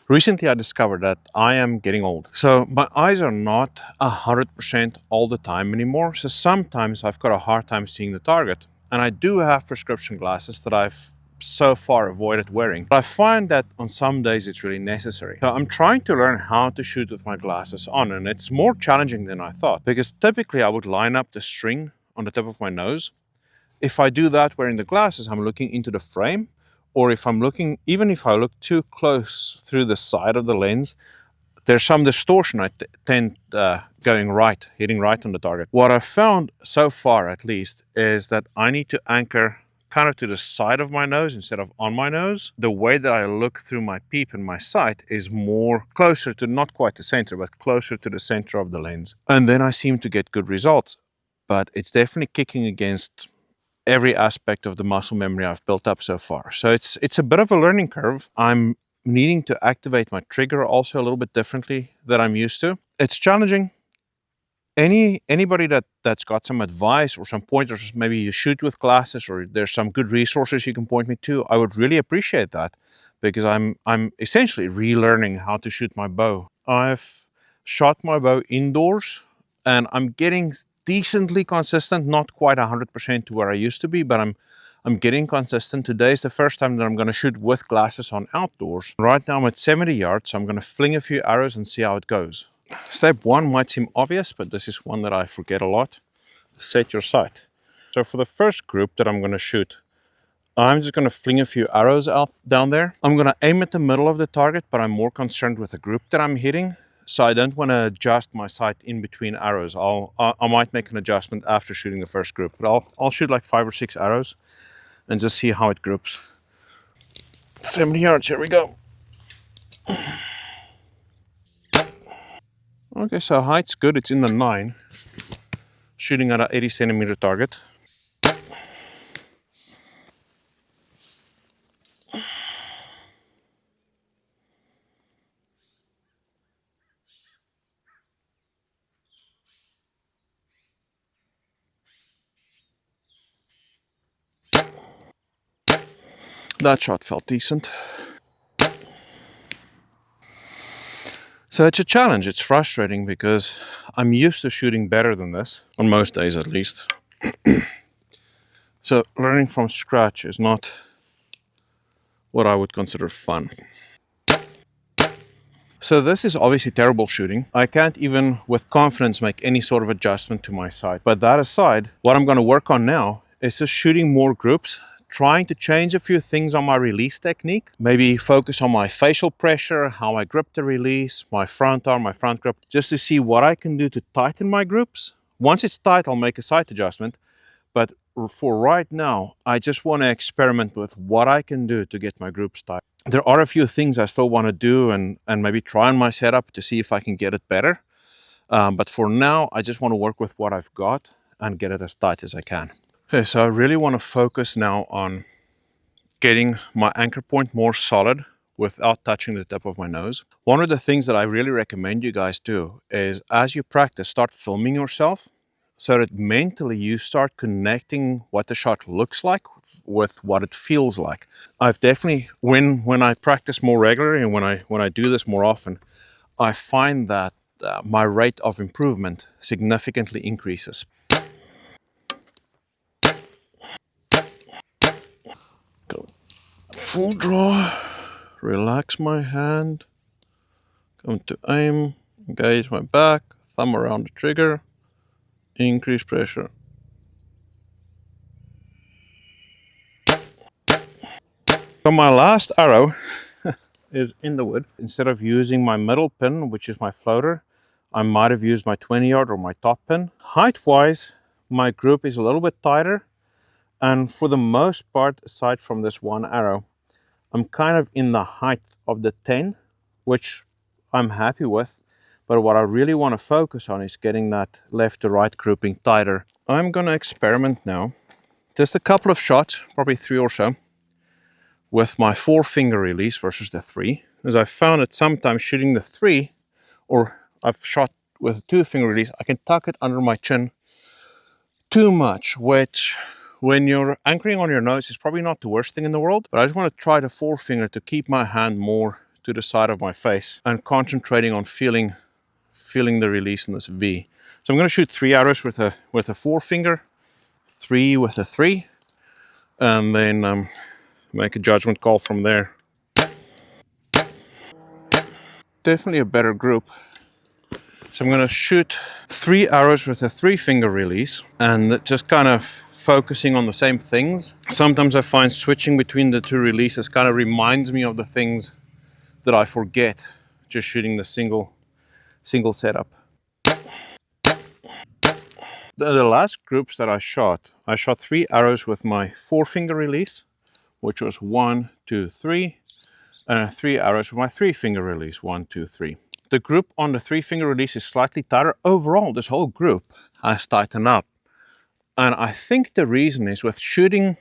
Recently, I discovered that I am getting old. So my eyes are not 100% all the time anymore. So sometimes I've got a hard time seeing the target. And I do have prescription glasses that I've so far avoided wearing. But I find that on some days it's really necessary. So I'm trying to learn how to shoot with my glasses on, and it's more challenging than I thought, because typically I would line up the string on the tip of my nose. If I do that wearing the glasses, I'm looking into the frame, or if I'm looking, even if I look too close through the side of the lens, there's some distortion. I tend going right, hitting right on the target. What I've found so far, at least, is that I need to anchor kind of to the side of my nose instead of on my nose. The way that I look through my peep in my sight is more closer to, not quite the center, but closer to the center of the lens. And then I seem to get good results. But it's definitely kicking against every aspect of the muscle memory I've built up so far. So it's a bit of a learning curve. I'm needing to activate my trigger also a little bit differently than I'm used to. It's challenging. Anybody that's got some advice or some pointers, maybe you shoot with glasses or there's some good resources you can point me to, I would really appreciate that, because I'm essentially relearning how to shoot my bow. I've shot my bow indoors and I'm getting decently consistent, not quite 100% to where I used to be, but I'm getting consistent. Today is the first time that I'm going to shoot with glasses on outdoors. Right now I'm at 70 yards, so I'm going to fling a few arrows and see how it goes. Step one might seem obvious, but this is one that I forget a lot. Set your sight. So for the first group that I'm going to shoot, I'm just going to fling a few arrows out down there. I'm going to aim at the middle of the target, but I'm more concerned with the group that I'm hitting. So I don't want to adjust my sight in between arrows. I might make an adjustment after shooting the first group, but I'll shoot like 5 or 6 arrows and just see how it groups. 70 yards, here we go. Okay, so height's good, it's in the 9. Shooting at an 80 centimeter target. That shot felt decent. So it's a challenge, it's frustrating because I'm used to shooting better than this, on most days at least. So learning from scratch is not what I would consider fun. So this is obviously terrible shooting. I can't even with confidence make any sort of adjustment to my sight. But that aside, what I'm going to work on now is just shooting more groups, trying to change a few things on my release technique. Maybe focus on my facial pressure, how I grip the release, my front arm, my front grip, just to see what I can do to tighten my groups. Once it's tight, I'll make a sight adjustment. But for right now, I just want to experiment with what I can do to get my groups tight. There are a few things I still want to do and maybe try on my setup to see if I can get it better. But for now, I just want to work with what I've got and get it as tight as I can. Okay, so I really want to focus now on getting my anchor point more solid without touching the tip of my nose. One of the things that I really recommend you guys do is, as you practice, start filming yourself so that mentally you start connecting what the shot looks like with what it feels like. I've definitely, when I practice more regularly and when I do this more often, I find that my rate of improvement significantly increases. Go full draw, relax my hand, come to aim, engage my back, thumb around the trigger, increase pressure. So my last arrow is in the wood. Instead of using my middle pin, which is my floater, I might have used my 20 yard or my top pin. Height wise, my group is a little bit tighter. And for the most part, aside from this one arrow, I'm kind of in the height of the 10, which I'm happy with. But what I really want to focus on is getting that left to right grouping tighter. I'm going to experiment now. Just a couple of shots, probably 3 or so, with my 4-finger release versus the 3. As I found that sometimes shooting the 3, or I've shot with a 2-finger release, I can tuck it under my chin too much, which when you're anchoring on your nose is probably not the worst thing in the world, but I just want to try the 4-finger to keep my hand more to the side of my face and concentrating on feeling the release in this V. So I'm going to shoot 3 arrows with a 4-finger, 3 with a 3, and then make a judgment call from there. Definitely a better group. So I'm going to shoot 3 arrows with a 3-finger release and just kind of focusing on the same things. Sometimes I find switching between the 2 releases kind of reminds me of the things that I forget just shooting the single setup. The last groups that I shot 3 arrows with my 4-finger release, which was 1, 2, 3, and 3 arrows with my 3-finger release, 1, 2, 3. The group on the 3-finger release is slightly tighter. Overall, this whole group has tightened up. And I think the reason is with switching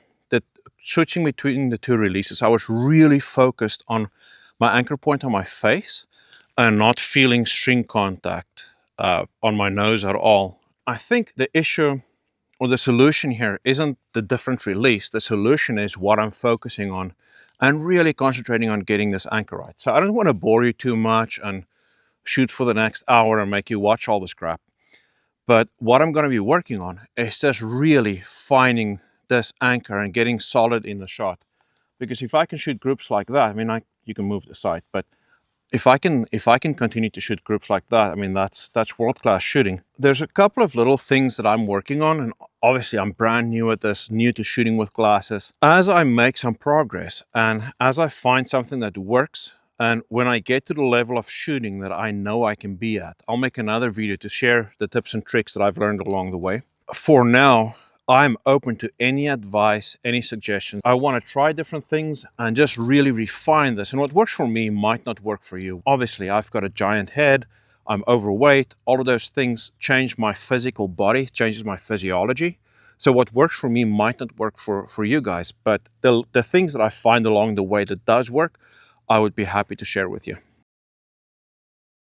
between the 2 releases, I was really focused on my anchor point on my face and not feeling string contact on my nose at all. I think the issue or the solution here isn't the different release. The solution is what I'm focusing on and really concentrating on getting this anchor right. So I don't want to bore you too much and shoot for the next hour and make you watch all this crap. But what I'm going to be working on is just really finding this anchor and getting solid in the shot. Because if I can shoot groups like that, I mean, you can move the sight, but if I can continue to shoot groups like that, I mean, that's world-class shooting. There's a couple of little things that I'm working on, and obviously I'm brand new at this, new to shooting with glasses. As I make some progress and as I find something that works, and when I get to the level of shooting that I know I can be at, I'll make another video to share the tips and tricks that I've learned along the way. For now, I'm open to any advice, any suggestions. I want to try different things and just really refine this. And what works for me might not work for you. Obviously, I've got a giant head, I'm overweight, all of those things change my physical body, changes my physiology. So what works for me might not work for you guys, but the things that I find along the way that does work, I would be happy to share with you.